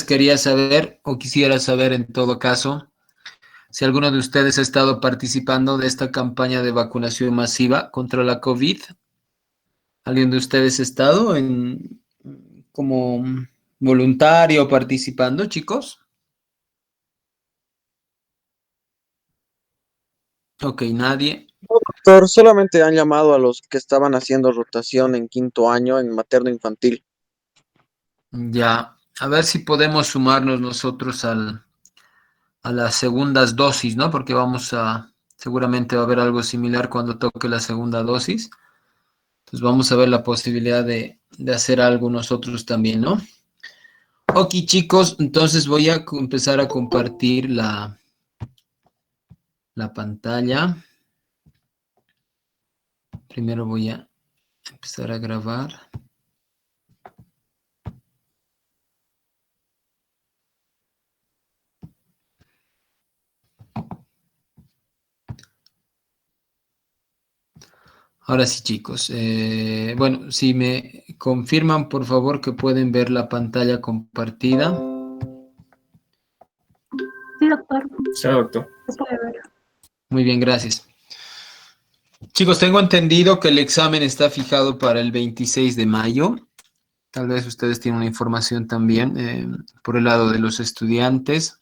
Quería saber, o quisiera saber en todo caso, si alguno de ustedes ha estado participando de esta campaña de vacunación masiva contra la COVID. ¿Alguien de ustedes ha estado como voluntario participando, chicos? Ok, nadie. No, doctor, solamente han llamado a los que estaban haciendo rotación en quinto año en materno infantil. Ya, a ver si podemos sumarnos nosotros a las segundas dosis, ¿no? Porque seguramente va a haber algo similar cuando toque la segunda dosis. Entonces vamos a ver la posibilidad de hacer algo nosotros también, ¿no? Ok, chicos, entonces voy a empezar a compartir la pantalla. Primero voy a empezar a grabar. Ahora sí, chicos. Bueno, si me confirman, por favor, que pueden ver la pantalla compartida. Sí, doctor. Sí, doctor. Se puede ver. Muy bien, gracias. Chicos, tengo entendido que el examen está fijado para el 26 de mayo. Tal vez ustedes tienen una información también por el lado de los estudiantes.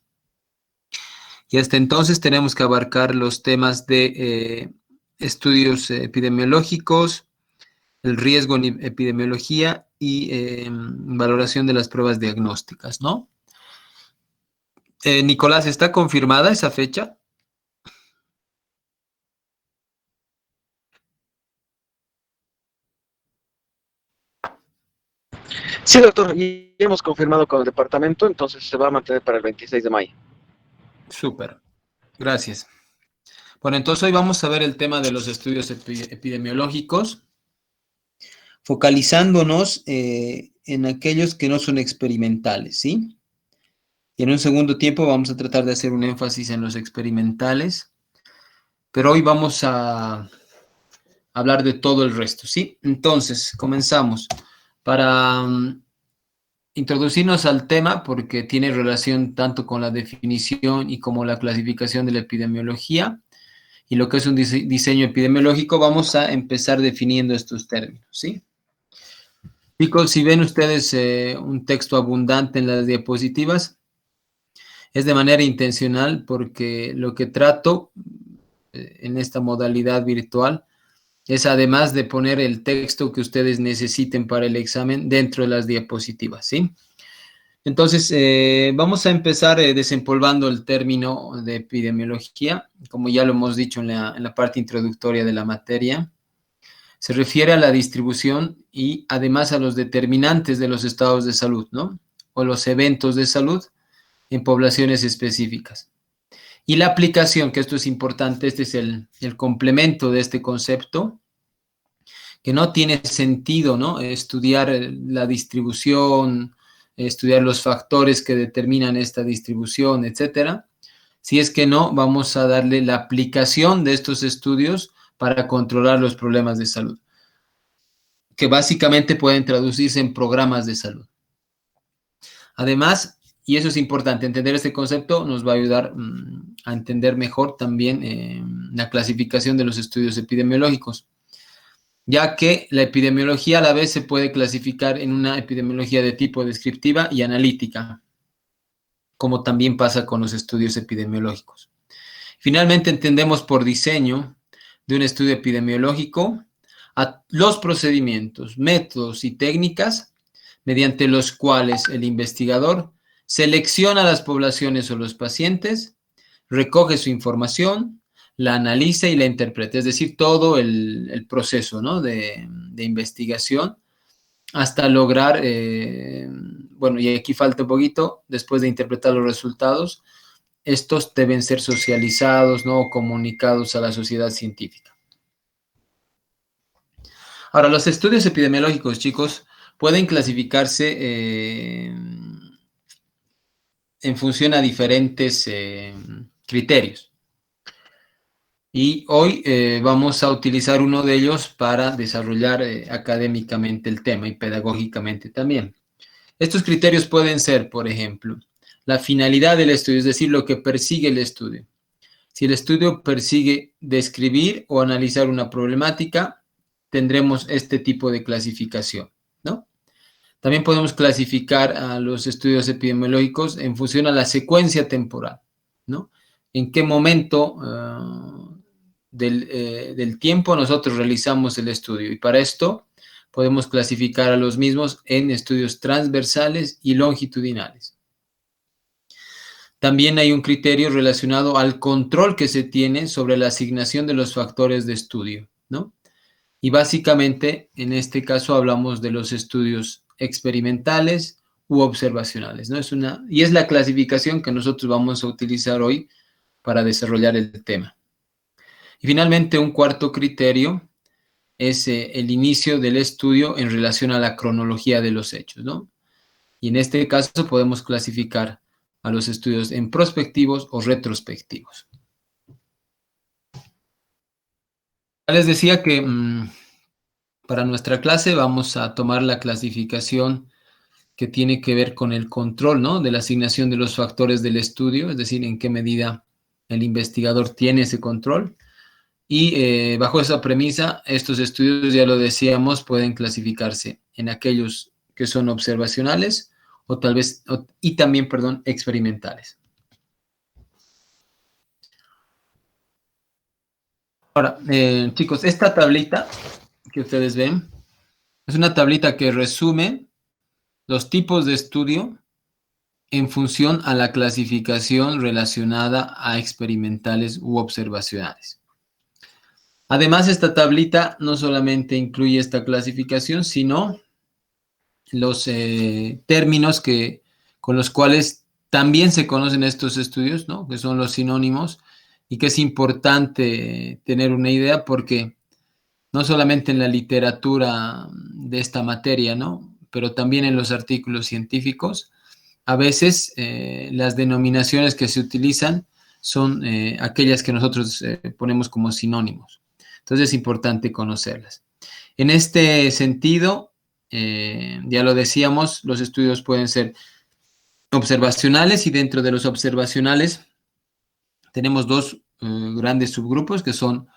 Y hasta entonces tenemos que abarcar los temas de estudios epidemiológicos, el riesgo en epidemiología y valoración de las pruebas diagnósticas, ¿no? Nicolás, ¿está confirmada esa fecha? Sí, doctor, y hemos confirmado con el departamento, entonces se va a mantener para el 26 de mayo. Súper, gracias. Bueno, entonces hoy vamos a ver el tema de los estudios epidemiológicos, focalizándonos en aquellos que no son experimentales, ¿sí? Y en un segundo tiempo vamos a tratar de hacer un énfasis en los experimentales, pero hoy vamos a hablar de todo el resto, ¿sí? Entonces, comenzamos. Para introducirnos al tema, porque tiene relación tanto con la definición y como la clasificación de la epidemiología y lo que es un diseño epidemiológico, vamos a empezar definiendo estos términos, ¿sí? Chicos, si ven ustedes un texto abundante en las diapositivas, es de manera intencional porque lo que trato en esta modalidad virtual es además de poner el texto que ustedes necesiten para el examen dentro de las diapositivas, ¿sí? Entonces, vamos a empezar desempolvando el término de epidemiología, como ya lo hemos dicho en la parte introductoria de la materia. Se refiere a la distribución y además a los determinantes de los estados de salud, ¿no? O los eventos de salud en poblaciones específicas. Y la aplicación, que esto es importante, este es el complemento de este concepto, que no tiene sentido, ¿no? Estudiar la distribución, estudiar los factores que determinan esta distribución, etcétera, si es que no vamos a darle la aplicación de estos estudios para controlar los problemas de salud, que básicamente pueden traducirse en programas de salud. Además, y eso es importante, entender este concepto nos va a ayudar a entender mejor también la clasificación de los estudios epidemiológicos, ya que la epidemiología a la vez se puede clasificar en una epidemiología de tipo descriptiva y analítica, como también pasa con los estudios epidemiológicos. Finalmente, entendemos por diseño de un estudio epidemiológico a los procedimientos, métodos y técnicas mediante los cuales el investigador selecciona las poblaciones o los pacientes, recoge su información, la analiza y la interpreta, es decir, todo el proceso, ¿no? de investigación hasta lograr, bueno, y aquí falta un poquito, después de interpretar los resultados, estos deben ser socializados, ¿no? O comunicados a la sociedad científica. Ahora, los estudios epidemiológicos, chicos, pueden clasificarse en función a diferentes criterios. Y hoy vamos a utilizar uno de ellos para desarrollar académicamente el tema y pedagógicamente también. Estos criterios pueden ser, por ejemplo, la finalidad del estudio, es decir, lo que persigue el estudio. Si el estudio persigue describir o analizar una problemática, tendremos este tipo de clasificación, ¿no? También podemos clasificar a los estudios epidemiológicos en función a la secuencia temporal, ¿no? En qué momento del tiempo nosotros realizamos el estudio. Y para esto podemos clasificar a los mismos en estudios transversales y longitudinales. También hay un criterio relacionado al control que se tiene sobre la asignación de los factores de estudio, ¿no? Y básicamente, en este caso, hablamos de los estudios experimentales u observacionales, ¿no? Y es la clasificación que nosotros vamos a utilizar hoy para desarrollar el tema. Y finalmente, un cuarto criterio es el inicio del estudio en relación a la cronología de los hechos, ¿no? Y en este caso podemos clasificar a los estudios en prospectivos o retrospectivos. Les decía que para nuestra clase vamos a tomar la clasificación que tiene que ver con el control, ¿no? De la asignación de los factores del estudio, es decir, en qué medida el investigador tiene ese control. Y bajo esa premisa, estos estudios, ya lo decíamos, pueden clasificarse en aquellos que son observacionales o tal vez, y también, perdón, experimentales. Ahora, chicos, esta tablita que ustedes ven es una tablita que resume los tipos de estudio en función a la clasificación relacionada a experimentales u observacionales. Además, esta tablita no solamente incluye esta clasificación, sino los términos con los cuales también se conocen estos estudios, ¿no? Que son los sinónimos, y que es importante tener una idea porque no solamente en la literatura de esta materia, ¿no? Pero también en los artículos científicos, a veces las denominaciones que se utilizan son aquellas que nosotros ponemos como sinónimos. Entonces es importante conocerlas. En este sentido, ya lo decíamos, los estudios pueden ser observacionales y dentro de los observacionales tenemos dos grandes subgrupos que son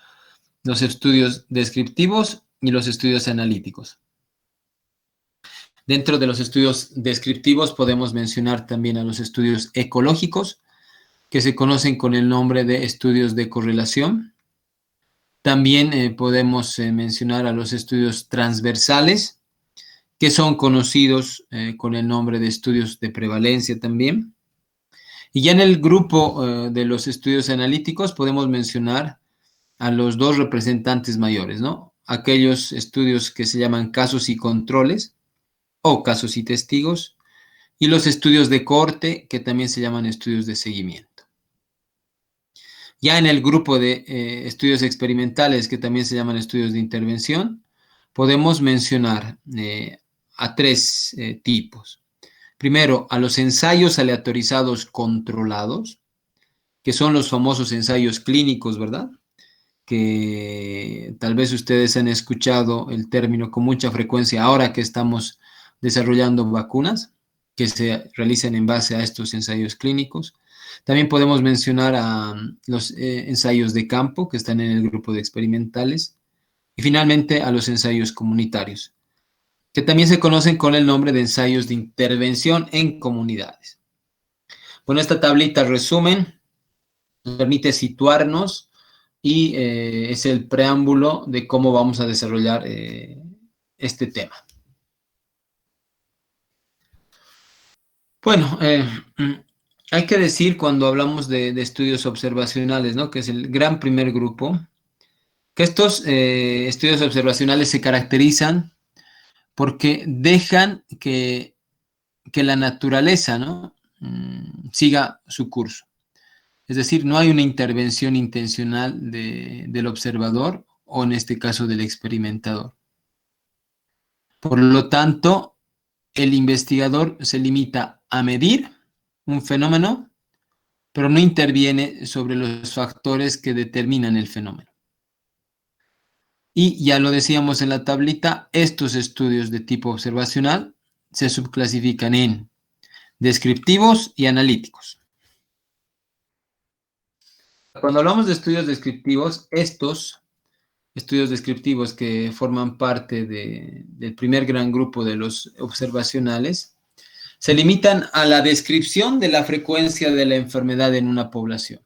los estudios descriptivos y los estudios analíticos. Dentro de los estudios descriptivos podemos mencionar también a los estudios ecológicos, que se conocen con el nombre de estudios de correlación. También podemos mencionar a los estudios transversales, que son conocidos con el nombre de estudios de prevalencia también. Y ya en el grupo de los estudios analíticos podemos mencionar a los dos representantes mayores, ¿no? Aquellos estudios que se llaman casos y controles o casos y testigos, y los estudios de cohorte, que también se llaman estudios de seguimiento. Ya en el grupo de estudios experimentales, que también se llaman estudios de intervención, podemos mencionar a tres tipos. Primero, a los ensayos aleatorizados controlados, que son los famosos ensayos clínicos, ¿verdad? Que tal vez ustedes han escuchado el término con mucha frecuencia ahora que estamos desarrollando vacunas que se realizan en base a estos ensayos clínicos. También podemos mencionar a los ensayos de campo que están en el grupo de experimentales y finalmente a los ensayos comunitarios, que también se conocen con el nombre de ensayos de intervención en comunidades. Bueno, esta tablita resumen nos permite situarnos y es el preámbulo de cómo vamos a desarrollar este tema. Bueno, hay que decir cuando hablamos de estudios observacionales, ¿no? Que es el gran primer grupo, que estos estudios observacionales se caracterizan porque dejan que la naturaleza, ¿no? Siga su curso. Es decir, no hay una intervención intencional del observador o en este caso del experimentador. Por lo tanto, el investigador se limita a medir un fenómeno, pero no interviene sobre los factores que determinan el fenómeno. Y ya lo decíamos en la tablita, estos estudios de tipo observacional se subclasifican en descriptivos y analíticos. Cuando hablamos de estudios descriptivos, estos estudios descriptivos que forman parte del primer gran grupo de los observacionales, se limitan a la descripción de la frecuencia de la enfermedad en una población,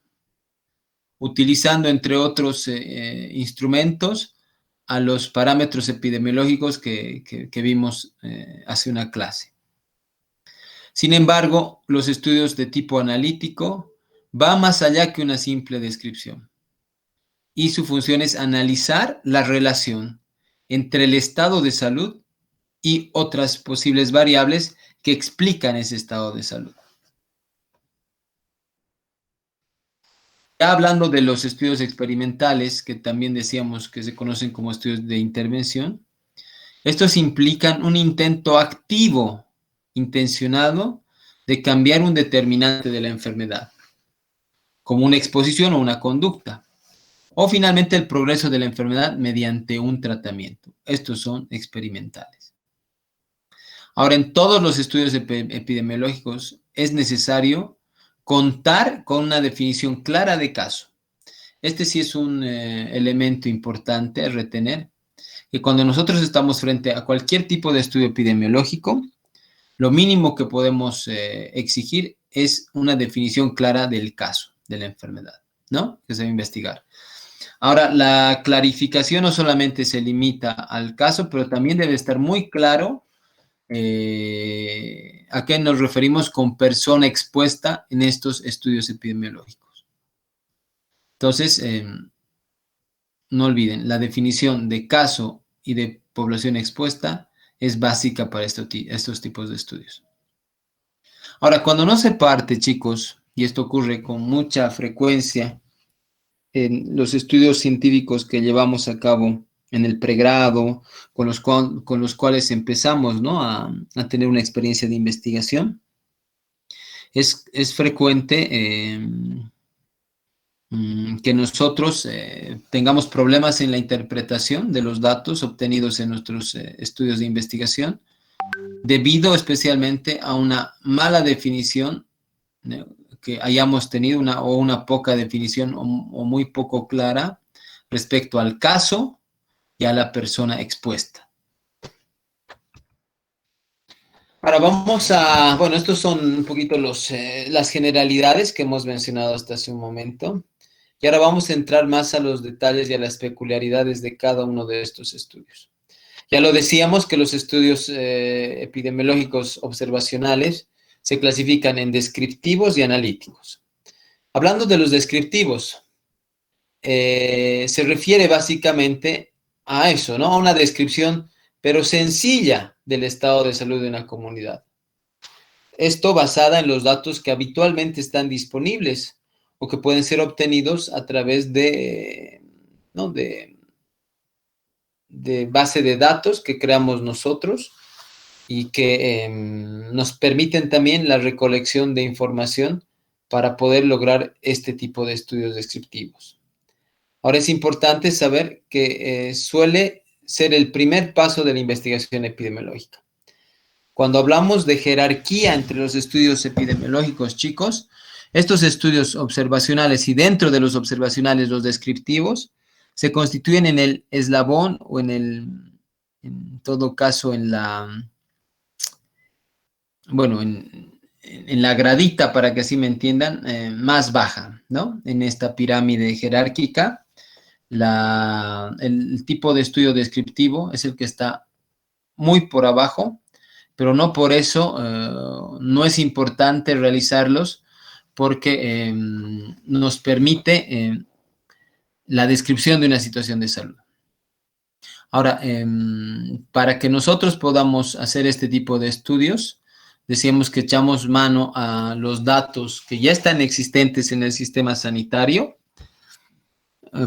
utilizando, entre otros instrumentos, a los parámetros epidemiológicos que vimos hace una clase. Sin embargo, los estudios de tipo analítico van más allá que una simple descripción, y su función es analizar la relación entre el estado de salud y otras posibles variables que explican ese estado de salud. Ya hablando de los estudios experimentales, que también decíamos que se conocen como estudios de intervención, estos implican un intento activo, intencionado, de cambiar un determinante de la enfermedad, como una exposición o una conducta, o finalmente el progreso de la enfermedad mediante un tratamiento. Estos son experimentales. Ahora, en todos los estudios epidemiológicos es necesario contar con una definición clara de caso. Este sí es un elemento importante a retener, que cuando nosotros estamos frente a cualquier tipo de estudio epidemiológico, lo mínimo que podemos exigir es una definición clara del caso de la enfermedad, ¿no? Que se va a investigar. Ahora, la clarificación no solamente se limita al caso, pero también debe estar muy claro a qué nos referimos con persona expuesta en estos estudios epidemiológicos. Entonces, no olviden, la definición de caso y de población expuesta es básica para estos tipos de estudios. Ahora, cuando no se parte, chicos, y esto ocurre con mucha frecuencia en los estudios científicos que llevamos a cabo en el pregrado, con los cuales empezamos, ¿no?, a tener una experiencia de investigación, es frecuente que nosotros tengamos problemas en la interpretación de los datos obtenidos en nuestros estudios de investigación, debido especialmente a una mala definición, ¿no?, que hayamos tenido, una poca definición o muy poco clara respecto al caso y a la persona expuesta. Ahora vamos a, bueno, estos son un poquito las generalidades que hemos mencionado hasta hace un momento. Y ahora vamos a entrar más a los detalles y a las peculiaridades de cada uno de estos estudios. Ya lo decíamos que los estudios epidemiológicos observacionales se clasifican en descriptivos y analíticos. Hablando de los descriptivos, se refiere básicamente a eso, ¿no? A una descripción, pero sencilla, del estado de salud de una comunidad. Esto basada en los datos que habitualmente están disponibles o que pueden ser obtenidos a través de base de datos que creamos nosotros y que nos permiten también la recolección de información para poder lograr este tipo de estudios descriptivos. Ahora es importante saber que suele ser el primer paso de la investigación epidemiológica. Cuando hablamos de jerarquía entre los estudios epidemiológicos, chicos, estos estudios observacionales y dentro de los observacionales, los descriptivos, se constituyen en el eslabón o en todo caso, en la gradita, para que así me entiendan, más baja, ¿no? En esta pirámide jerárquica, el tipo de estudio descriptivo es el que está muy por abajo, pero no por eso no es importante realizarlos, porque nos permite la descripción de una situación de salud. Ahora, para que nosotros podamos hacer este tipo de estudios, decíamos que echamos mano a los datos que ya están existentes en el sistema sanitario,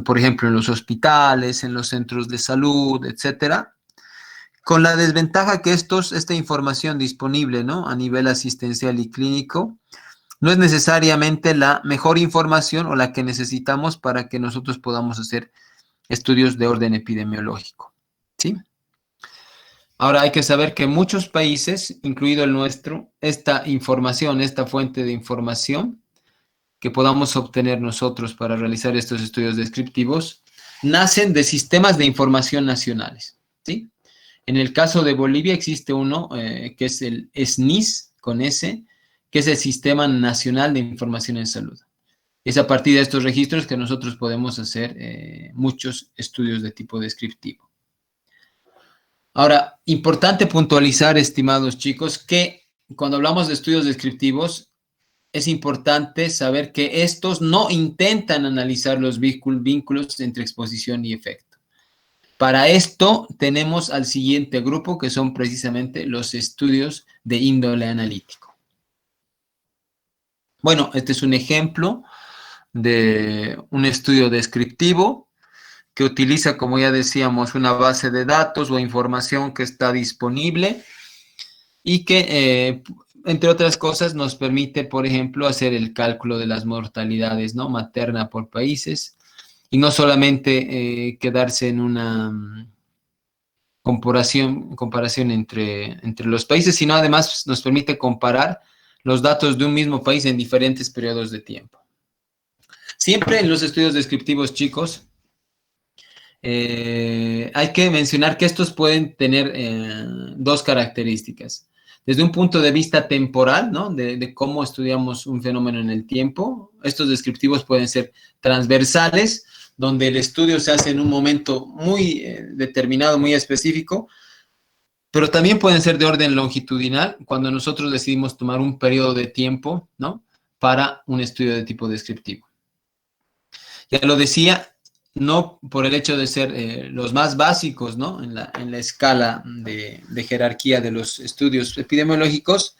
por ejemplo, en los hospitales, en los centros de salud, etcétera, con la desventaja que esta información disponible, ¿no?, a nivel asistencial y clínico, no es necesariamente la mejor información o la que necesitamos para que nosotros podamos hacer estudios de orden epidemiológico, ¿sí? Ahora hay que saber que muchos países, incluido el nuestro, esta información, esta fuente de información que podamos obtener nosotros para realizar estos estudios descriptivos, nacen de sistemas de información nacionales, ¿sí? En el caso de Bolivia existe uno que es el SNIS, con S, que es el Sistema Nacional de Información en Salud. Es a partir de estos registros que nosotros podemos hacer muchos estudios de tipo descriptivo. Ahora, importante puntualizar, estimados chicos, que cuando hablamos de estudios descriptivos, es importante saber que estos no intentan analizar los vínculos entre exposición y efecto. Para esto tenemos al siguiente grupo, que son precisamente los estudios de índole analítico. Bueno, este es un ejemplo de un estudio descriptivo que utiliza, como ya decíamos, una base de datos o información que está disponible y que, entre otras cosas, nos permite, por ejemplo, hacer el cálculo de las mortalidades, ¿no?, materna por países, y no solamente quedarse en una comparación entre los países, sino además nos permite comparar los datos de un mismo país en diferentes periodos de tiempo. Siempre en los estudios descriptivos, chicos, hay que mencionar que estos pueden tener dos características. Desde un punto de vista temporal, ¿no?, de cómo estudiamos un fenómeno en el tiempo, estos descriptivos pueden ser transversales, donde el estudio se hace en un momento muy determinado, muy específico, pero también pueden ser de orden longitudinal, cuando nosotros decidimos tomar un periodo de tiempo, ¿no?, para un estudio de tipo descriptivo. Ya lo decía, no por el hecho de ser los más básicos, ¿no?, en la escala de jerarquía de los estudios epidemiológicos,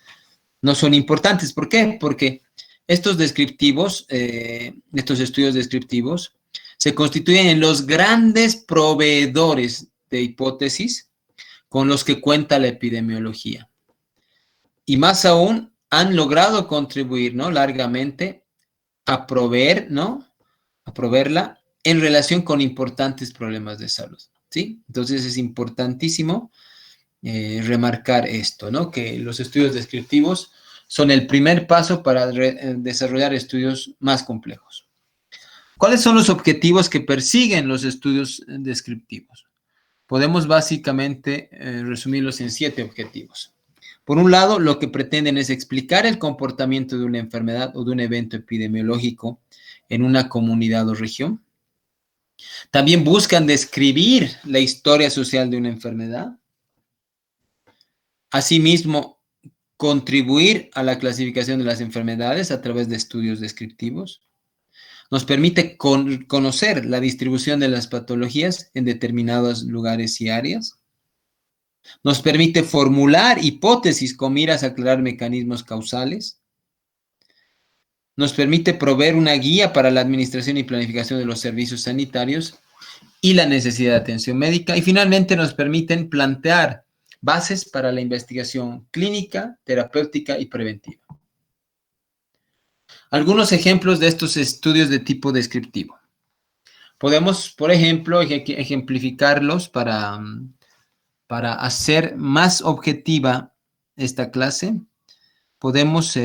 no son importantes. ¿Por qué? Porque estos descriptivos, estos estudios descriptivos, se constituyen en los grandes proveedores de hipótesis con los que cuenta la epidemiología. Y más aún, han logrado contribuir, ¿no?, largamente a proveer, ¿no?, a proveerla en relación con importantes problemas de salud, ¿sí? Entonces es importantísimo remarcar esto, ¿no?, que los estudios descriptivos son el primer paso para desarrollar estudios más complejos. ¿Cuáles son los objetivos que persiguen los estudios descriptivos? Podemos básicamente resumirlos en 7 objetivos. Por un lado, lo que pretenden es explicar el comportamiento de una enfermedad o de un evento epidemiológico en una comunidad o región. También buscan describir la historia social de una enfermedad. Asimismo, contribuir a la clasificación de las enfermedades a través de estudios descriptivos. Nos permite conocer la distribución de las patologías en determinados lugares y áreas. Nos permite formular hipótesis con miras a aclarar mecanismos causales. Nos permite proveer una guía para la administración y planificación de los servicios sanitarios y la necesidad de atención médica. Y finalmente nos permiten plantear bases para la investigación clínica, terapéutica y preventiva. Algunos ejemplos de estos estudios de tipo descriptivo. Podemos, por ejemplo, ejemplificarlos para hacer más objetiva esta clase. Podemos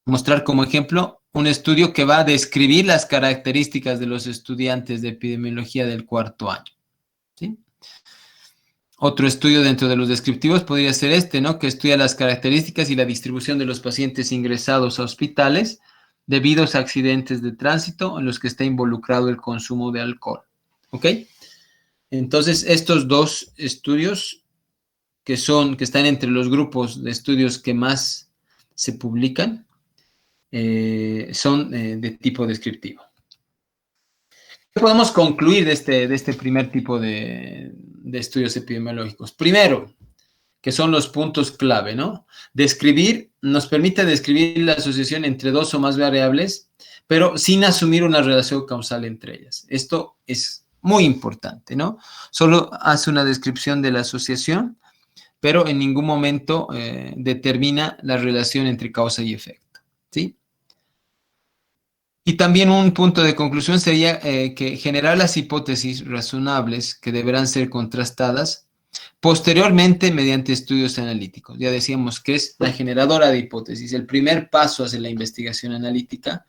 mostrar como ejemplo un estudio que va a describir las características de los estudiantes de epidemiología del 4º año, ¿sí? Otro estudio dentro de los descriptivos podría ser este, ¿no?, que estudia las características y la distribución de los pacientes ingresados a hospitales debido a accidentes de tránsito en los que está involucrado el consumo de alcohol, ¿ok? Entonces, estos dos estudios que están entre los grupos de estudios que más se publican, son de tipo descriptivo. ¿Qué podemos concluir de este primer tipo de estudios epidemiológicos? Primero, que son los puntos clave, ¿no? Nos permite describir la asociación entre dos o más variables, pero sin asumir una relación causal entre ellas. Esto es muy importante, ¿no? Solo hace una descripción de la asociación, pero en ningún momento determina la relación entre causa y efecto, ¿sí? Y también un punto de conclusión sería que generar las hipótesis razonables que deberán ser contrastadas Posteriormente, mediante estudios analíticos. Ya decíamos que es la generadora de hipótesis, el primer paso hacia la investigación analítica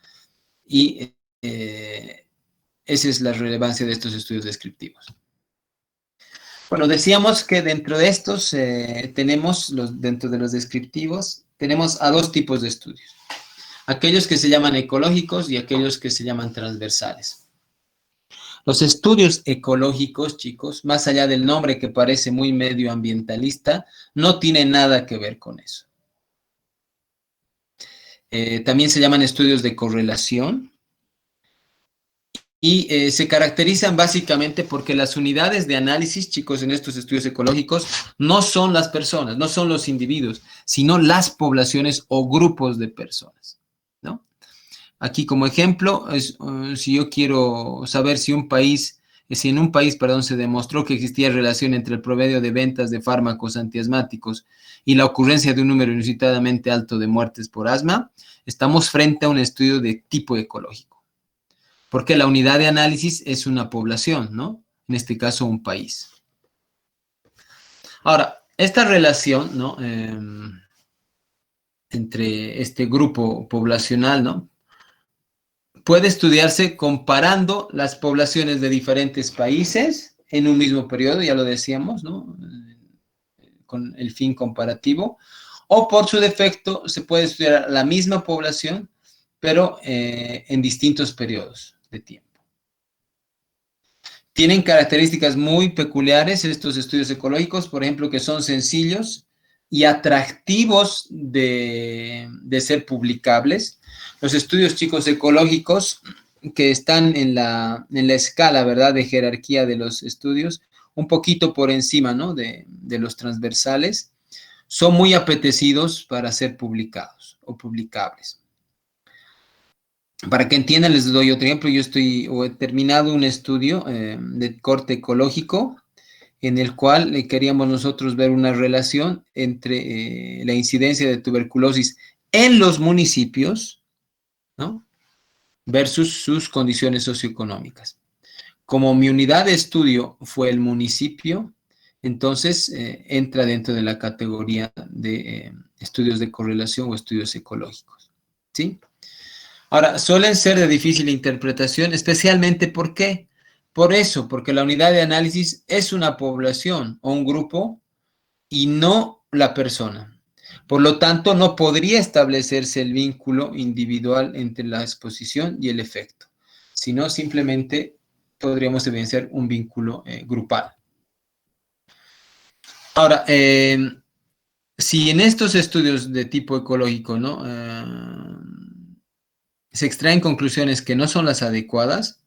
y esa es la relevancia de estos estudios descriptivos. Bueno, decíamos que dentro de estos dentro de los descriptivos, tenemos a dos tipos de estudios. Aquellos que se llaman ecológicos y aquellos que se llaman transversales. Los estudios ecológicos, chicos, más allá del nombre que parece muy medioambientalista, no tienen nada que ver con eso. También se llaman estudios de correlación y se caracterizan básicamente porque las unidades de análisis, chicos, en estos estudios ecológicos, no son las personas, no son los individuos, sino las poblaciones o grupos de personas, ¿no? Aquí como ejemplo, si yo quiero saber si en un país, se demostró que existía relación entre el promedio de ventas de fármacos antiasmáticos y la ocurrencia de un número inusitadamente alto de muertes por asma, estamos frente a un estudio de tipo ecológico. Porque la unidad de análisis es una población, ¿no? En este caso, un país. Ahora, esta relación, ¿no? Entre este grupo poblacional, ¿no? Puede estudiarse comparando las poblaciones de diferentes países en un mismo periodo, ya lo decíamos, ¿no? Con el fin comparativo, o por su defecto se puede estudiar la misma población, pero en distintos periodos de tiempo. Tienen características muy peculiares estos estudios ecológicos, por ejemplo, que son sencillos y atractivos de ser publicables. Los estudios, chicos, ecológicos que están en la escala, ¿verdad?, de jerarquía de los estudios, un poquito por encima, ¿no?, de los transversales, son muy apetecidos para ser publicados o publicables. Para que entiendan, les doy otro ejemplo. Yo he terminado un estudio de corte ecológico en el cual queríamos nosotros ver una relación entre la incidencia de tuberculosis en los municipios, ¿no?, versus sus condiciones socioeconómicas. Como mi unidad de estudio fue el municipio, entonces entra dentro de la categoría de estudios de correlación o estudios ecológicos, ¿sí? Ahora, suelen ser de difícil interpretación, especialmente ¿por qué? Por eso, porque la unidad de análisis es una población o un grupo y no la persona. Por lo tanto, no podría establecerse el vínculo individual entre la exposición y el efecto, sino simplemente podríamos evidenciar un vínculo grupal. Ahora, si en estos estudios de tipo ecológico, ¿no?, se extraen conclusiones que no son las adecuadas,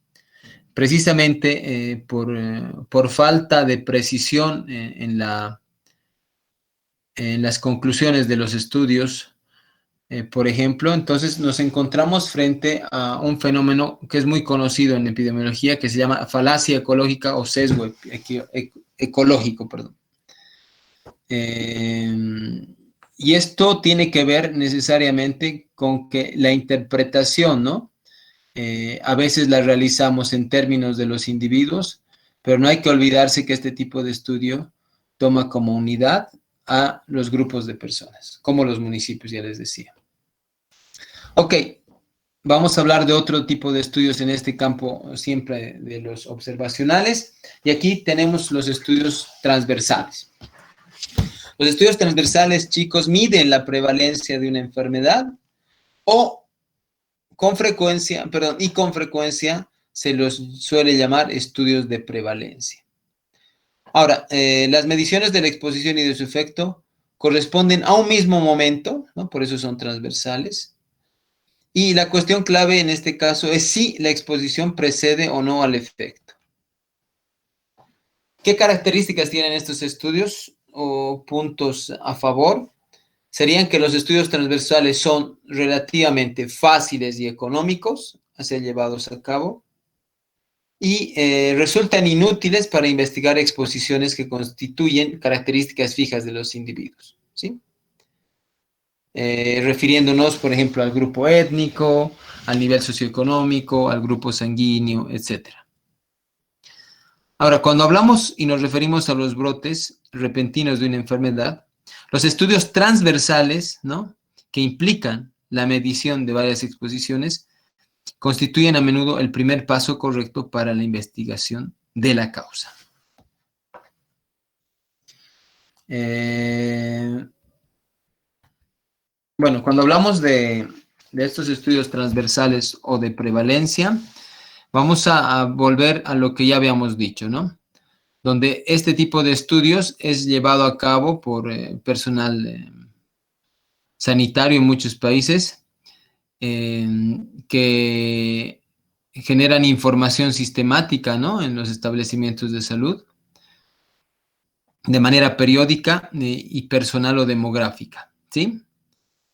precisamente por falta de precisión en las conclusiones de los estudios, por ejemplo, entonces nos encontramos frente a un fenómeno que es muy conocido en epidemiología, que se llama falacia ecológica o sesgo ecológico, perdón. Y esto tiene que ver necesariamente con que la interpretación, ¿no?, a veces la realizamos en términos de los individuos, pero no hay que olvidarse que este tipo de estudio toma como unidad a los grupos de personas, como los municipios, ya les decía. Ok, vamos a hablar de otro tipo de estudios en este campo, siempre de los observacionales, y aquí tenemos los estudios transversales. Los estudios transversales, chicos, miden la prevalencia de una enfermedad con frecuencia se los suele llamar estudios de prevalencia. Ahora, las mediciones de la exposición y de su efecto corresponden a un mismo momento, ¿no?, por eso son transversales. Y la cuestión clave en este caso es si la exposición precede o no al efecto. ¿Qué características tienen estos estudios o puntos a favor? Serían que los estudios transversales son relativamente fáciles y económicos a ser llevados a cabo y resultan inútiles para investigar exposiciones que constituyen características fijas de los individuos, ¿sí? Refiriéndonos, por ejemplo, al grupo étnico, al nivel socioeconómico, al grupo sanguíneo, etc. Ahora, cuando hablamos y nos referimos a los brotes repentinos de una enfermedad, los estudios transversales, ¿no?, que implican la medición de varias exposiciones, constituyen a menudo el primer paso correcto para la investigación de la causa. Bueno, cuando hablamos de estos estudios transversales o de prevalencia, vamos a volver a lo que ya habíamos dicho, ¿no? Donde este tipo de estudios es llevado a cabo por personal sanitario en muchos países que generan información sistemática, ¿no?, en los establecimientos de salud, de manera periódica y personal o demográfica, ¿sí?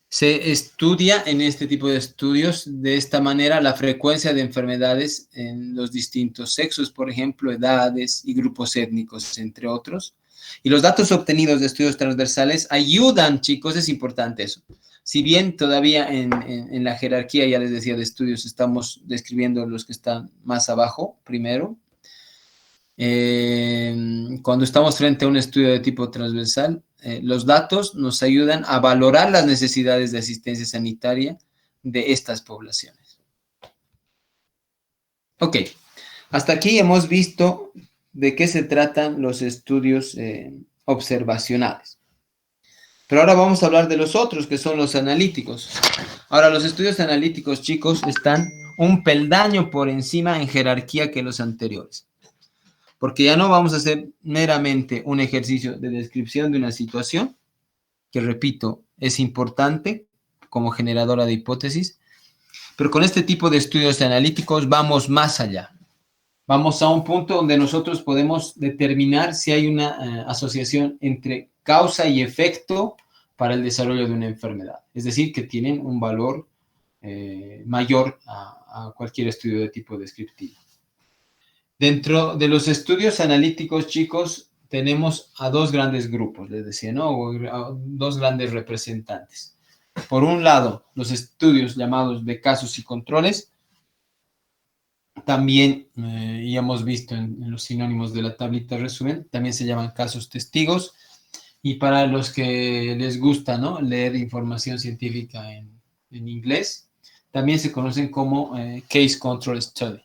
Se estudia en este tipo de estudios de esta manera la frecuencia de enfermedades en los distintos sexos, por ejemplo, edades y grupos étnicos, entre otros. Y los datos obtenidos de estudios transversales ayudan, chicos, es importante eso. Si bien todavía en la jerarquía, ya les decía, de estudios estamos describiendo los que están más abajo primero, cuando estamos frente a un estudio de tipo transversal, los datos nos ayudan a valorar las necesidades de asistencia sanitaria de estas poblaciones. Ok, hasta aquí hemos visto de qué se tratan los estudios observacionales. Pero ahora vamos a hablar de los otros, que son los analíticos. Ahora, los estudios analíticos, chicos, están un peldaño por encima en jerarquía que los anteriores. Porque ya no vamos a hacer meramente un ejercicio de descripción de una situación, que repito, es importante como generadora de hipótesis, pero con este tipo de estudios analíticos vamos más allá. Vamos a un punto donde nosotros podemos determinar si hay una asociación entre causa y efecto para el desarrollo de una enfermedad. Es decir, que tienen un valor mayor a cualquier estudio de tipo descriptivo. Dentro de los estudios analíticos, chicos, tenemos a dos grandes grupos, les decía, ¿no? O a dos grandes representantes. Por un lado, los estudios llamados de casos y controles. También, ya hemos visto en los sinónimos de la tablita resumen, también se llaman casos testigos. Y para los que les gusta, ¿no?, leer información científica en inglés, también se conocen como Case Control Study.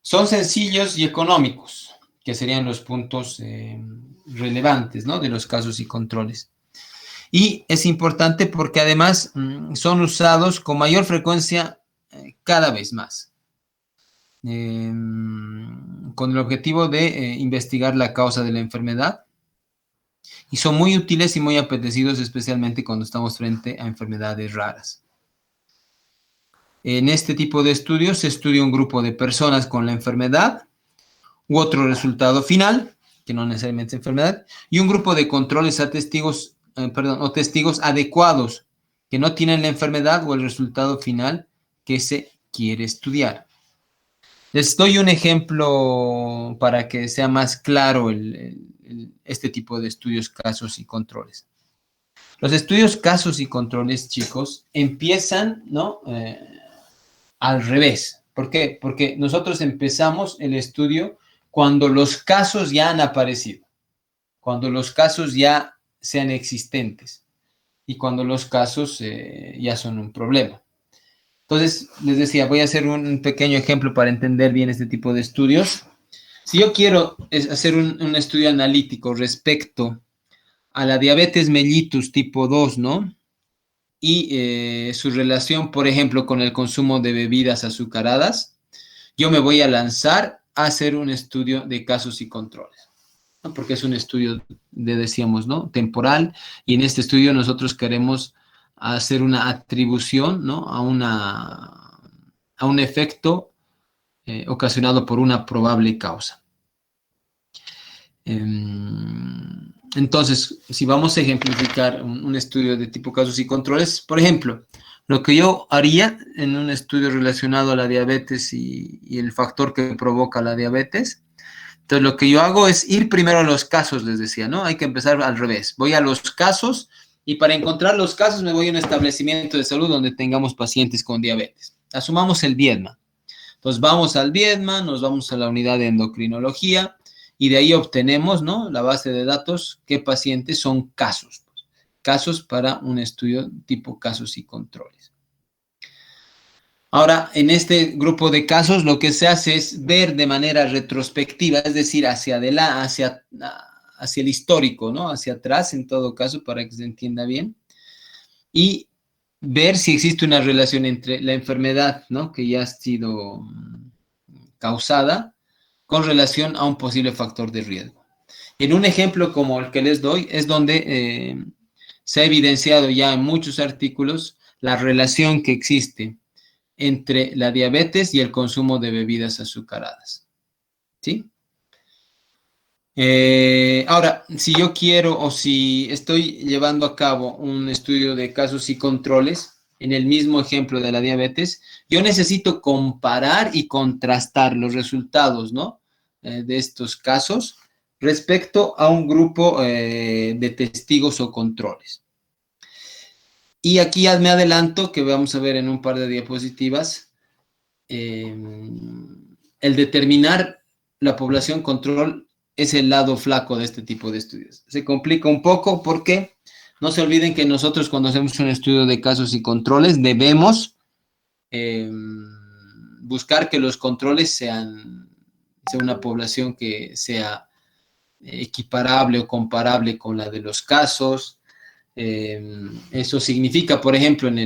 Son sencillos y económicos, que serían los puntos relevantes, ¿no?, de los casos y controles. Y es importante porque además son usados con mayor frecuencia cada vez más, con el objetivo de investigar la causa de la enfermedad. Y son muy útiles y muy apetecidos, especialmente cuando estamos frente a enfermedades raras. En este tipo de estudios se estudia un grupo de personas con la enfermedad u otro resultado final, que no necesariamente es enfermedad, y un grupo de controles o testigos adecuados que no tienen la enfermedad o el resultado final que se quiere estudiar. Les doy un ejemplo para que sea más claro este tipo de estudios, casos y controles. Los estudios casos y controles, chicos, empiezan, ¿no?, al revés. ¿Por qué? Porque nosotros empezamos el estudio cuando los casos ya han aparecido, cuando los casos ya sean existentes y cuando los casos ya son un problema. Entonces, les decía, voy a hacer un pequeño ejemplo para entender bien este tipo de estudios. Si yo quiero hacer un estudio analítico respecto a la diabetes mellitus tipo 2, ¿no?, y su relación, por ejemplo, con el consumo de bebidas azucaradas, yo me voy a lanzar a hacer un estudio de casos y controles, ¿no?, porque es un estudio, decíamos, ¿no?, temporal, y en este estudio nosotros queremos hacer una atribución, ¿no?, a un efecto ocasionado por una probable causa. Entonces, si vamos a ejemplificar un estudio de tipo casos y controles, por ejemplo, lo que yo haría en un estudio relacionado a la diabetes y el factor que provoca la diabetes, entonces lo que yo hago es ir primero a los casos, les decía, ¿no? Hay que empezar al revés. Voy a los casos y para encontrar los casos me voy a un establecimiento de salud donde tengamos pacientes con diabetes. Asumamos el Viedma. Entonces vamos al Viedma, nos vamos a la unidad de endocrinología y de ahí obtenemos, ¿no?, la base de datos, qué pacientes son casos. Casos para un estudio tipo casos y controles. Ahora, en este grupo de casos lo que se hace es ver de manera retrospectiva, es decir, hacia adelante, hacia el histórico, ¿no?, hacia atrás en todo caso, para que se entienda bien, y ver si existe una relación entre la enfermedad, ¿no?, que ya ha sido causada con relación a un posible factor de riesgo. En un ejemplo como el que les doy es donde se ha evidenciado ya en muchos artículos la relación que existe entre la diabetes y el consumo de bebidas azucaradas. ¿Sí? Ahora, si yo quiero o si estoy llevando a cabo un estudio de casos y controles, en el mismo ejemplo de la diabetes, yo necesito comparar y contrastar los resultados, ¿no?, de estos casos respecto a un grupo de testigos o controles. Y aquí ya me adelanto, que vamos a ver en un par de diapositivas, el determinar la población control es el lado flaco de este tipo de estudios. Se complica un poco porque no se olviden que nosotros cuando hacemos un estudio de casos y controles debemos buscar que los controles sea una población que sea equiparable o comparable con la de los casos. Eso significa, por ejemplo, en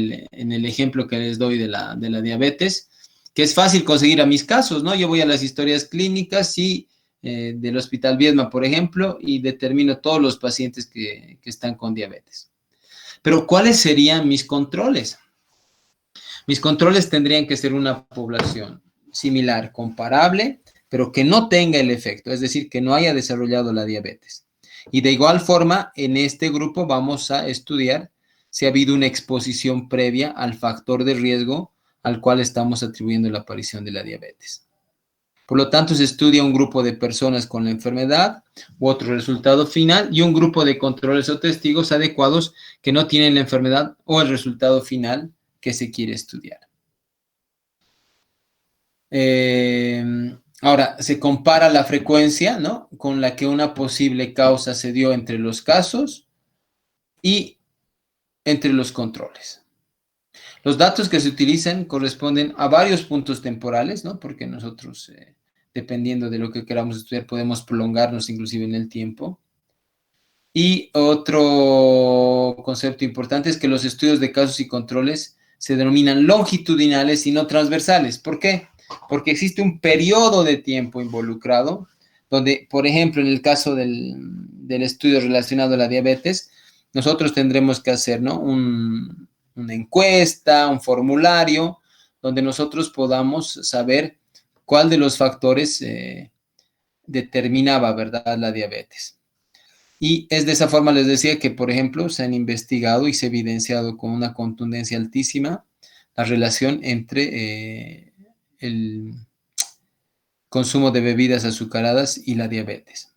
el ejemplo que les doy de la diabetes, que es fácil conseguir a mis casos, ¿no? Yo voy a las historias clínicas y del Hospital Viedma, por ejemplo, y determino todos los pacientes que están con diabetes. Pero, ¿cuáles serían mis controles? Mis controles tendrían que ser una población similar, comparable, pero que no tenga el efecto, es decir, que no haya desarrollado la diabetes. Y de igual forma, en este grupo vamos a estudiar si ha habido una exposición previa al factor de riesgo al cual estamos atribuyendo la aparición de la diabetes. Por lo tanto, se estudia un grupo de personas con la enfermedad u otro resultado final y un grupo de controles o testigos adecuados que no tienen la enfermedad o el resultado final que se quiere estudiar. Ahora, se compara la frecuencia, ¿no?, con la que una posible causa se dio entre los casos y entre los controles. Los datos que se utilizan corresponden a varios puntos temporales, ¿no?, porque nosotros, dependiendo de lo que queramos estudiar, podemos prolongarnos inclusive en el tiempo. Y otro concepto importante es que los estudios de casos y controles se denominan longitudinales y no transversales. ¿Por qué? Porque existe un periodo de tiempo involucrado, donde, por ejemplo, en el caso del estudio relacionado a la diabetes, nosotros tendremos que hacer, ¿no?, una encuesta, un formulario, donde nosotros podamos saber cuál de los factores determinaba, ¿verdad?, la diabetes. Y es de esa forma, les decía, que, por ejemplo, se han investigado y se ha evidenciado con una contundencia altísima la relación entre el consumo de bebidas azucaradas y la diabetes.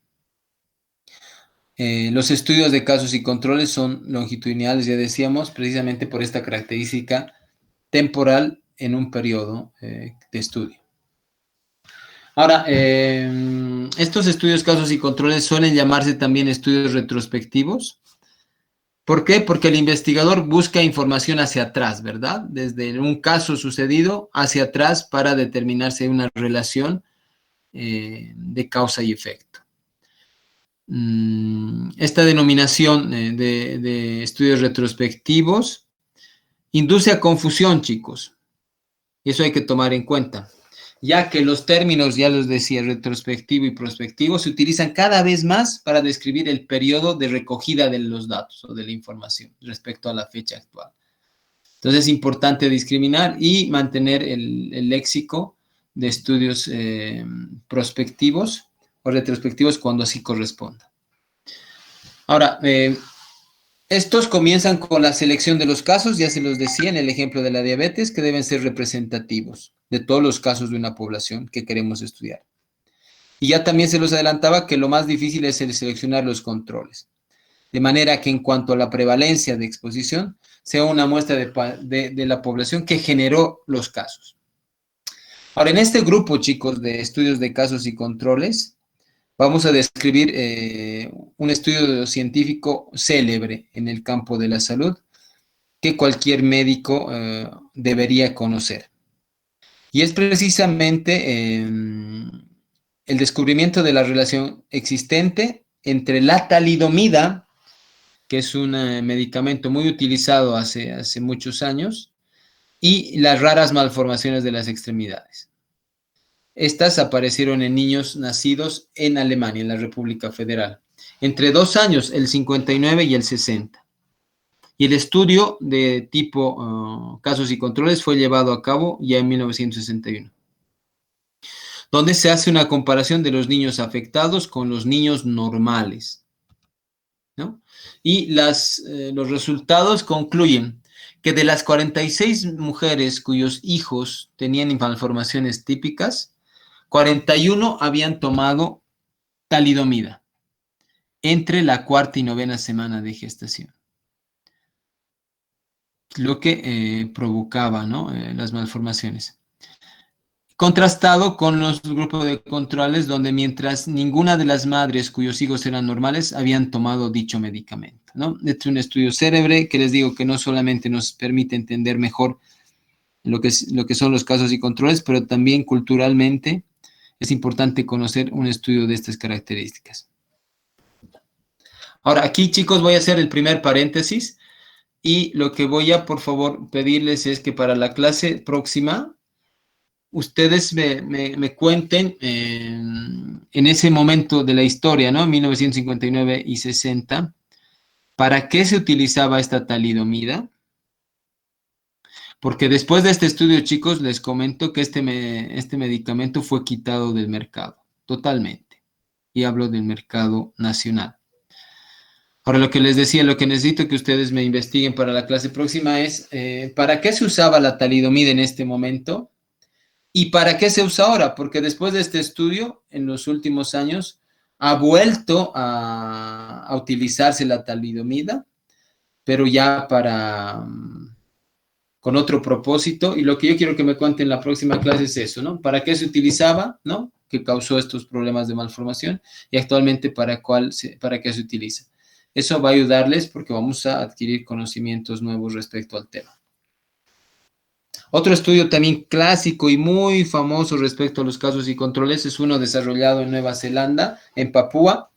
Los estudios de casos y controles son longitudinales, ya decíamos, precisamente por esta característica temporal en un periodo de estudio. Ahora, estos estudios, casos y controles suelen llamarse también estudios retrospectivos. ¿Por qué? Porque el investigador busca información hacia atrás, ¿verdad? Desde un caso sucedido hacia atrás para determinar si hay una relación de causa y efecto. Esta denominación de estudios retrospectivos induce a confusión, chicos. Y eso hay que tomar en cuenta, ya que los términos, ya les decía, retrospectivo y prospectivo, se utilizan cada vez más para describir el periodo de recogida de los datos o de la información respecto a la fecha actual. Entonces es importante discriminar y mantener el léxico de estudios prospectivos o retrospectivos cuando así corresponda. Ahora, estos comienzan con la selección de los casos, ya se los decía en el ejemplo de la diabetes, que deben ser representativos de todos los casos de una población que queremos estudiar. Y ya también se los adelantaba que lo más difícil es el seleccionar los controles, de manera que en cuanto a la prevalencia de exposición, sea una muestra de la población que generó los casos. Ahora, en este grupo, chicos, de estudios de casos y controles, vamos a describir un estudio científico célebre en el campo de la salud que cualquier médico debería conocer. Y es precisamente el descubrimiento de la relación existente entre la talidomida, que es un medicamento muy utilizado hace muchos años, y las raras malformaciones de las extremidades. Estas aparecieron en niños nacidos en Alemania, en la República Federal, entre 2 años, el 59 y el 60. Y el estudio de tipo casos y controles fue llevado a cabo ya en 1961, donde se hace una comparación de los niños afectados con los niños normales, ¿no? Y los resultados concluyen que de las 46 mujeres cuyos hijos tenían malformaciones típicas, 41 habían tomado talidomida entre la cuarta y novena semana de gestación, lo que provocaba, ¿no? Las malformaciones. Contrastado con los grupos de controles donde mientras ninguna de las madres cuyos hijos eran normales habían tomado dicho medicamento, ¿no? Este es un estudio célebre que les digo que no solamente nos permite entender mejor lo que son los casos y controles, pero también culturalmente es importante conocer un estudio de estas características. Ahora, aquí, chicos, voy a hacer el primer paréntesis y lo que voy a, por favor, pedirles es que para la clase próxima ustedes me cuenten en ese momento de la historia, ¿no? 1959 y 60, ¿para qué se utilizaba esta talidomida? Porque después de este estudio, chicos, les comento que este medicamento fue quitado del mercado, totalmente. Y hablo del mercado nacional. Ahora, lo que les decía, lo que necesito que ustedes me investiguen para la clase próxima es, ¿para qué se usaba la talidomida en este momento? ¿Y para qué se usa ahora? Porque después de este estudio, en los últimos años, ha vuelto a utilizarse la talidomida, pero ya con otro propósito. Y lo que yo quiero que me cuenten en la próxima clase es eso, ¿no? ¿Para qué se utilizaba, ¿no? Que causó estos problemas de malformación y actualmente para qué se utiliza. Eso va a ayudarles porque vamos a adquirir conocimientos nuevos respecto al tema. Otro estudio también clásico y muy famoso respecto a los casos y controles es uno desarrollado en Nueva Zelanda, en Papúa,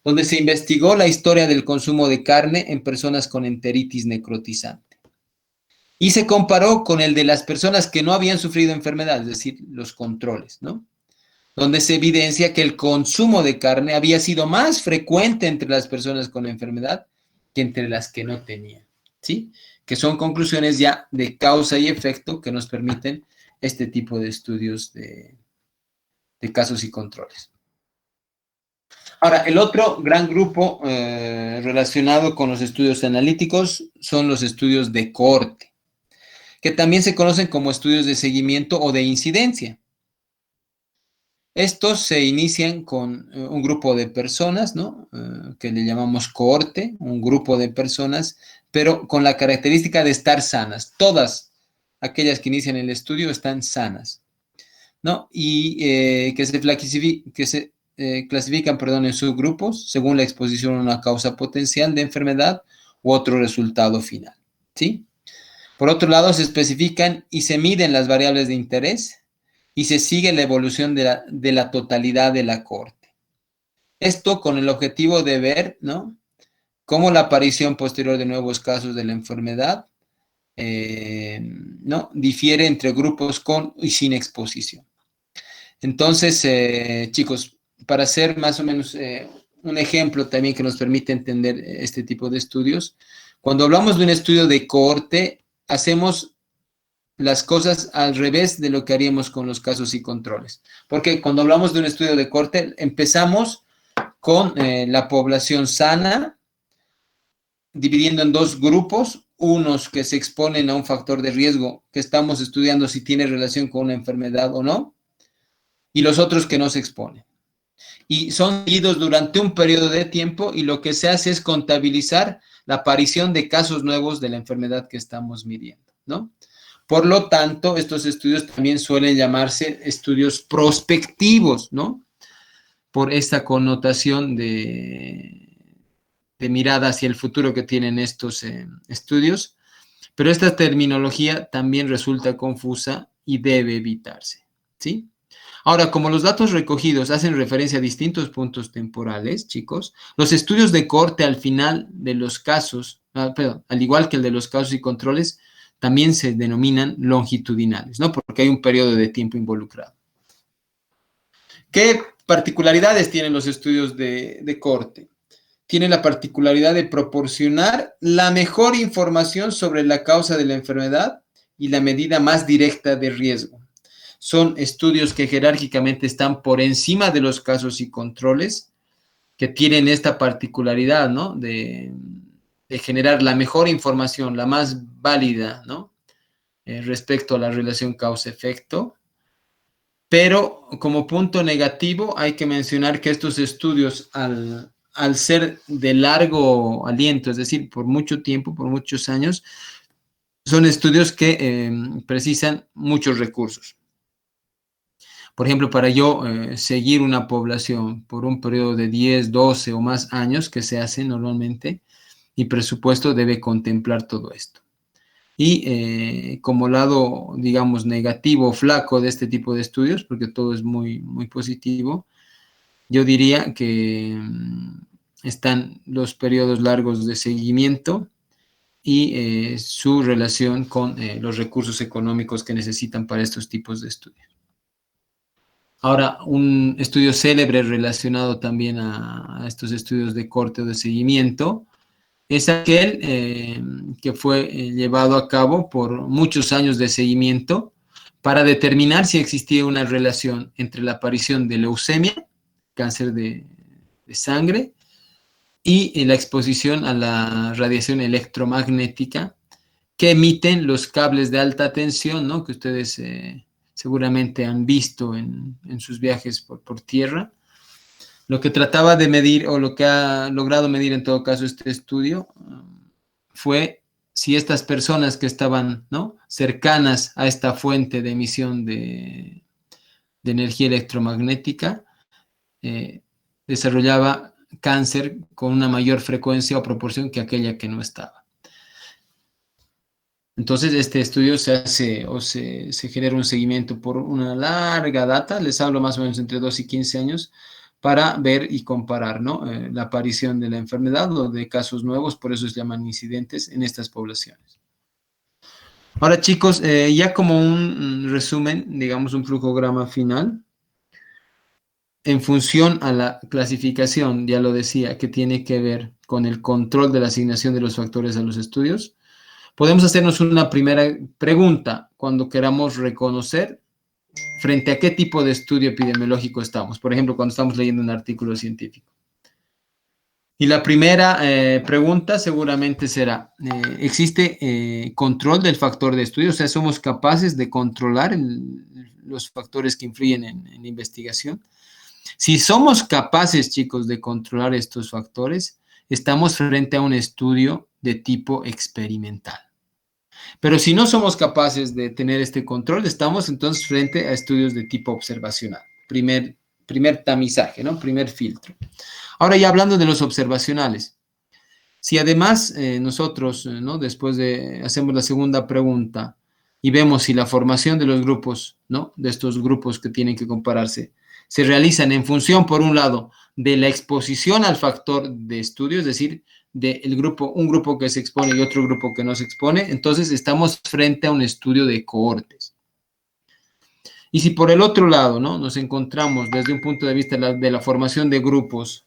donde se investigó la historia del consumo de carne en personas con enteritis necrotizante. Y se comparó con el de las personas que no habían sufrido enfermedad, es decir, los controles, ¿no? Donde se evidencia que el consumo de carne había sido más frecuente entre las personas con enfermedad que entre las que no tenían, ¿sí? Que son conclusiones ya de causa y efecto que nos permiten este tipo de estudios de casos y controles. Ahora, el otro gran grupo relacionado con los estudios analíticos son los estudios de cohorte, que también se conocen como estudios de seguimiento o de incidencia. Estos se inician con un grupo de personas, ¿no? Que le llamamos cohorte, un grupo de personas, pero con la característica de estar sanas. Todas aquellas que inician el estudio están sanas, ¿no? Y que se clasifican, en subgrupos según la exposición a una causa potencial de enfermedad u otro resultado final, ¿sí? Por otro lado, se especifican y se miden las variables de interés y se sigue la evolución de la totalidad de la cohorte. Esto con el objetivo de ver, ¿no?, cómo la aparición posterior de nuevos casos de la enfermedad, ¿no?, difiere entre grupos con y sin exposición. Entonces, chicos, para hacer más o menos un ejemplo también que nos permite entender este tipo de estudios, cuando hablamos de un estudio de cohorte, hacemos las cosas al revés de lo que haríamos con los casos y controles. Porque cuando hablamos de un estudio de cohorte, empezamos con la población sana, dividiendo en dos grupos, unos que se exponen a un factor de riesgo que estamos estudiando si tiene relación con una enfermedad o no, y los otros que no se exponen. Y son seguidos durante un periodo de tiempo y lo que se hace es contabilizar la aparición de casos nuevos de la enfermedad que estamos midiendo. ¿no? Por lo tanto, estos estudios también suelen llamarse estudios prospectivos, ¿no? Por esta connotación de mirada hacia el futuro que tienen estos estudios, pero esta terminología también resulta confusa y debe evitarse, ¿sí? Ahora, como los datos recogidos hacen referencia a distintos puntos temporales, chicos, los estudios de corte al final de los casos, perdón, al igual que el de los casos y controles, también se denominan longitudinales, ¿no? Porque hay un periodo de tiempo involucrado. ¿Qué particularidades tienen los estudios de corte? Tiene la particularidad de proporcionar la mejor información sobre la causa de la enfermedad y la medida más directa de riesgo. Son estudios que jerárquicamente están por encima de los casos y controles, que tienen esta particularidad, ¿no? De generar la mejor información, la más válida, ¿no? Respecto a la relación causa-efecto. Pero como punto negativo hay que mencionar que estos estudios, al ser de largo aliento, es decir, por mucho tiempo, por muchos años, son estudios que precisan muchos recursos. Por ejemplo, para yo seguir una población por un periodo de 10, 12 o más años, que se hace normalmente, mi presupuesto debe contemplar todo esto. Y como lado, digamos, negativo, flaco de este tipo de estudios, porque todo es muy, muy positivo, yo diría que están los periodos largos de seguimiento y su relación con los recursos económicos que necesitan para estos tipos de estudios. Ahora, un estudio célebre relacionado también a estos estudios de corte o de seguimiento es aquel que fue llevado a cabo por muchos años de seguimiento para determinar si existía una relación entre la aparición de leucemia, cáncer de sangre, y la exposición a la radiación electromagnética que emiten los cables de alta tensión, ¿no? Que ustedes seguramente han visto en sus viajes por tierra. Lo que trataba de medir, o lo que ha logrado medir en todo caso este estudio, fue si estas personas que estaban, ¿no?, cercanas a esta fuente de emisión de energía electromagnética desarrollaba cáncer con una mayor frecuencia o proporción que aquella que no estaba. Entonces, este estudio se hace o se genera un seguimiento por una larga data, les hablo más o menos entre 2 y 15 años, para ver y comparar, ¿no?, la aparición de la enfermedad o de casos nuevos, por eso se llaman incidentes en estas poblaciones. Ahora, chicos, ya como un resumen, digamos un flujograma final, en función a la clasificación, ya lo decía, que tiene que ver con el control de la asignación de los factores a los estudios, podemos hacernos una primera pregunta cuando queramos reconocer frente a qué tipo de estudio epidemiológico estamos. Por ejemplo, cuando estamos leyendo un artículo científico. Y la primera pregunta seguramente será, ¿existe control del factor de estudio? O sea, ¿somos capaces de controlar los factores que influyen en la investigación? Si somos capaces, chicos, de controlar estos factores, estamos frente a un estudio de tipo experimental. Pero si no somos capaces de tener este control, estamos entonces frente a estudios de tipo observacional. Primer tamizaje, ¿no? Primer filtro. Ahora ya hablando de los observacionales. Si además nosotros, ¿no?, después de hacemos la segunda pregunta y vemos si la formación de los grupos, ¿no?, de estos grupos que tienen que compararse, se realizan en función, por un lado, de la exposición al factor de estudio, es decir, un grupo que se expone y otro grupo que no se expone, entonces estamos frente a un estudio de cohortes. Y si por el otro lado, ¿no?, nos encontramos desde un punto de vista de la formación de grupos,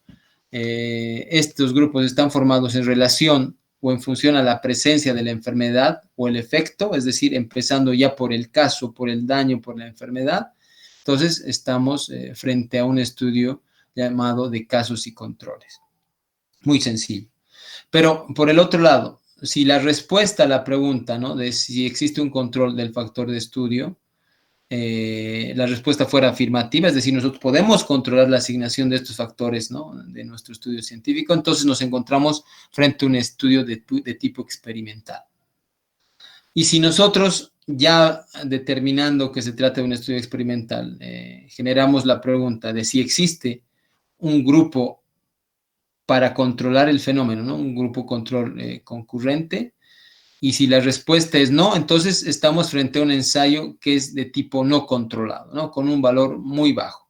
estos grupos están formados en relación o en función a la presencia de la enfermedad o el efecto, es decir, empezando ya por el caso, por el daño, por la enfermedad, entonces estamos frente a un estudio llamado de casos y controles. Muy sencillo. Pero por el otro lado, si la respuesta a la pregunta, ¿no?, de si existe un control del factor de estudio, la respuesta fuera afirmativa, es decir, nosotros podemos controlar la asignación de estos factores, ¿no?, de nuestro estudio científico, entonces nos encontramos frente a un estudio de tipo experimental. Y si nosotros, ya determinando que se trata de un estudio experimental, generamos la pregunta de si existe un grupo para controlar el fenómeno, ¿no? Un grupo control concurrente, y si la respuesta es no, entonces estamos frente a un ensayo que es de tipo no controlado, ¿no? Con un valor muy bajo.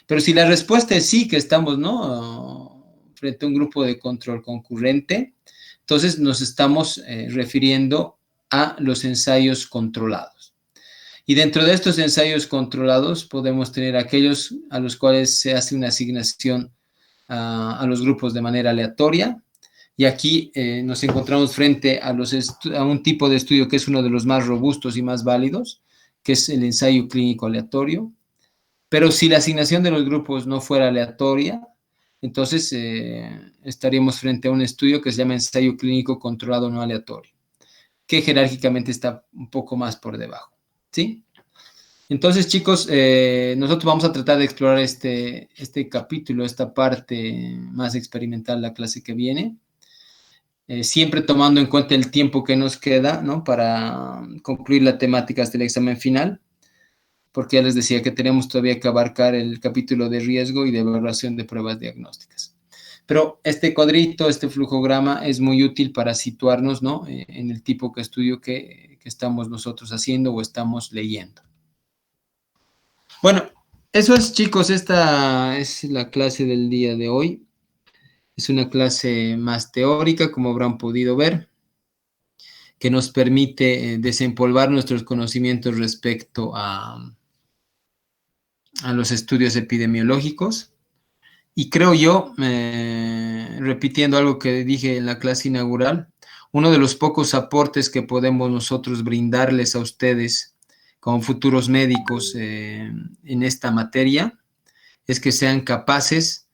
Pero si la respuesta es sí, que estamos, ¿no? Frente a un grupo de control concurrente, entonces nos estamos refiriendo a los ensayos controlados. Y dentro de estos ensayos controlados podemos tener aquellos a los cuales se hace una asignación a los grupos de manera aleatoria. Y aquí nos encontramos frente a un tipo de estudio que es uno de los más robustos y más válidos, que es el ensayo clínico aleatorio. Pero si la asignación de los grupos no fuera aleatoria, entonces estaríamos frente a un estudio que se llama ensayo clínico controlado no aleatorio, que jerárquicamente está un poco más por debajo, ¿sí? Entonces, chicos, nosotros vamos a tratar de explorar este capítulo, esta parte más experimental, la clase que viene, siempre tomando en cuenta el tiempo que nos queda, ¿no? Para concluir las temáticas del examen final, porque ya les decía que tenemos todavía que abarcar el capítulo de riesgo y de evaluación de pruebas diagnósticas. Pero este cuadrito, este flujograma es muy útil para situarnos, ¿no? En el tipo de estudio que estamos nosotros haciendo o estamos leyendo. Bueno, eso es, chicos, esta es la clase del día de hoy. Es una clase más teórica, como habrán podido ver, que nos permite desempolvar nuestros conocimientos respecto a los estudios epidemiológicos. Y creo yo, repitiendo algo que dije en la clase inaugural, uno de los pocos aportes que podemos nosotros brindarles a ustedes como futuros médicos en esta materia es que sean capaces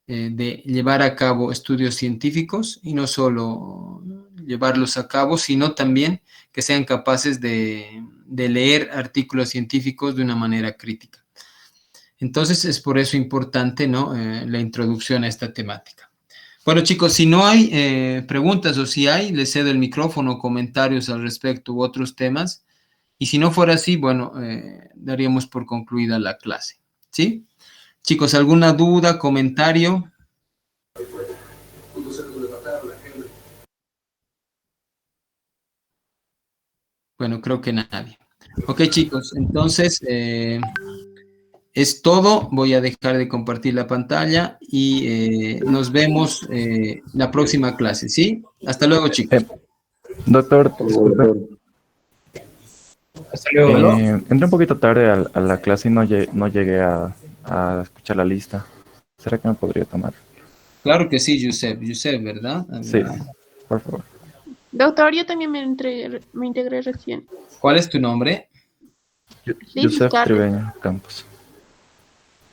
de llevar a cabo estudios científicos, y no solo llevarlos a cabo, sino también que sean capaces de leer artículos científicos de una manera crítica. Entonces es por eso importante, ¿no? La introducción a esta temática. Bueno, chicos, si no hay preguntas, o si hay, les cedo el micrófono, comentarios al respecto u otros temas. Y si no fuera así, bueno, daríamos por concluida la clase, ¿sí? Chicos, ¿alguna duda, comentario? Bueno, creo que nadie. Ok, chicos, entonces es todo. Voy a dejar de compartir la pantalla y nos vemos la próxima clase, ¿sí? Hasta luego, chicos. Doctor, disculpe, Hasta luego. entré un poquito tarde a la clase y no llegué a escuchar la lista. ¿Será que me podría tomar? Claro que sí, Josep, ¿verdad? Sí, por favor. Doctor, yo también me integré recién. ¿Cuál es tu nombre? Liz Josep Scarlett. Tribeño Campos.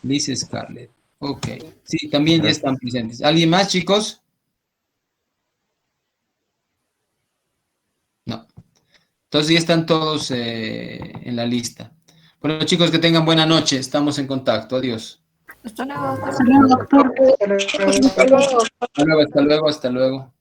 Liz Scarlett. Ok. Sí, también ya están presentes. ¿Alguien más, chicos? No. Entonces ya están todos en la lista. Bueno, chicos, que tengan buena noche. Estamos en contacto. Adiós. Hasta luego. Hasta luego, hasta luego, hasta luego.